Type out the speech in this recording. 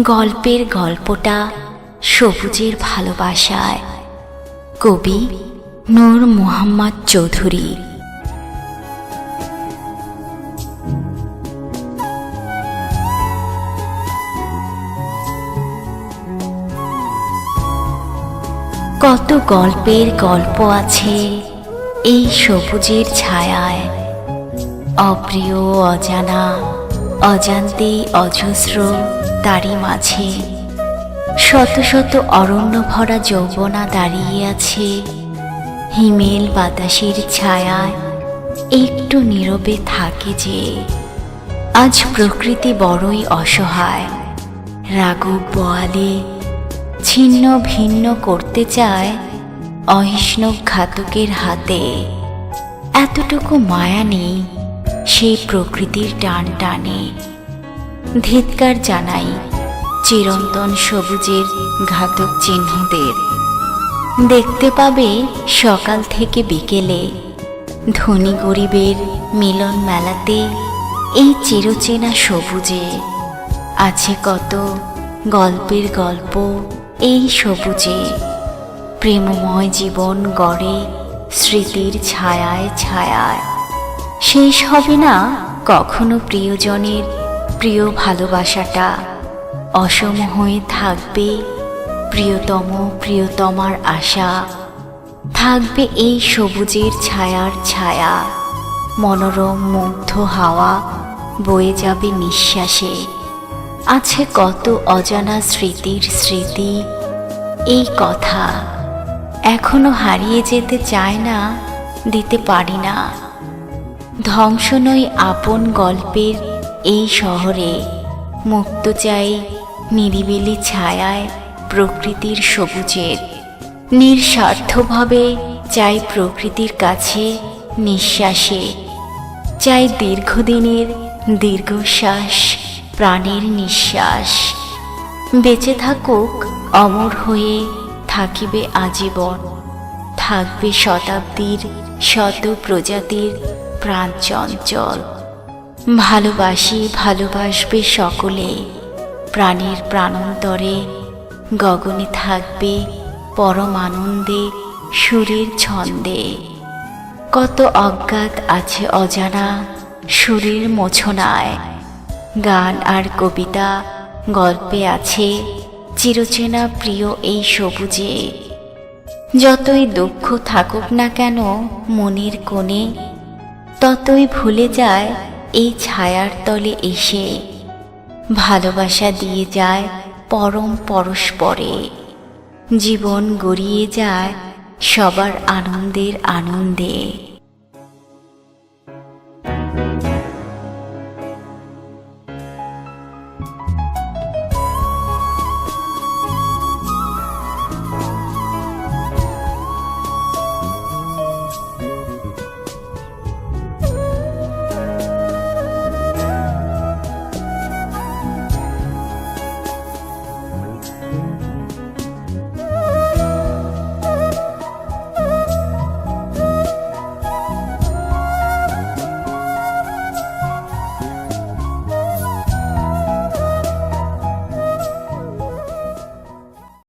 গল্পের গল্পটা সবুজের ভালোবাসায়। কবি নূর মোহাম্মদ চৌধুরী। কত গল্পের গল্প আছে এই সবুজের ছায়ায়। অপ্রিয় অজানা অজান্তে অজস্র তারই মাঝে শত শত অরণ্য ভরা যৌবনা দাঁড়িয়ে আছে হিমেল বাতাসের ছায়ায়। একটু নীরবে থাকে যে আজ প্রকৃতি বড়ই অসহায়। রাঘব বোয়ালে ছিন্ন ভিন্ন করতে চায় অহিষ্ণু ঘাতকের হাতে। এতটুকু মায়া নেই সেই প্রকৃতির টান টানে। ধিক্কার জানাই চিরন্তন সবুজের ঘাতক চিহ্নদের। দেখতে পাবে সকাল থেকে বিকেলে ধনী গরিবের মিলন মেলাতে এই চিরচেনা সবুজে আছে কত গল্পের গল্প। এই সবুজে প্রেমময় জীবন গড়ে স্মৃতির ছায়ায় ছায়ায়। শেষ হবে না কখনো প্রিয়জনের প্রিয় ভালোবাসাটা। অসম হয়ে থাকবে প্রিয়তম প্রিয়তমার আশা। থাকবে এই সবুজের ছায়ার ছায়া। মনোরম মুগ্ধ হাওয়া বয়ে যাবে নিঃশ্বাসে। আছে কত অজানা স্মৃতির স্মৃতি। এই কথা এখনো হারিয়ে যেতে চায় না, দিতে পারি না। ধ্বংস নই আপন গল্পের এই শহরে। মুক্ত চাই নিরিবিলি ছায়ায় প্রকৃতির সবুজের। নিঃস্বার্থভাবে চাই প্রকৃতির কাছে নিঃশ্বাসে। চাই দীর্ঘদিনের দীর্ঘশ্বাস, প্রাণের নিঃশ্বাস। বেঁচে থাকুক অমর হয়ে থাকিবে আজীবন। থাকবে শতাব্দীর শত প্রজাতির প্রাণ চঞ্চল। ভালোবাসি ভালোবাসবে সকলে প্রাণের প্রাণন্তরে। গগনে থাকবে পরম আনন্দে সুরের ছন্দে। কত অজ্ঞাত আছে অজানা সুরের মোছনায়। গান আর কবিতা গল্পে আছে চিরচেনা প্রিয় এই সবুজে। যতই দুঃখ থাকুক না কেন মনের কোণে, ততই ভুলে যায় এই ছায়ার তলে এসে। ভালোবাসা দিয়ে যায় পরম পরস্পরে। জীবন গড়িয়ে যায় সবার আনন্দের আনন্দে।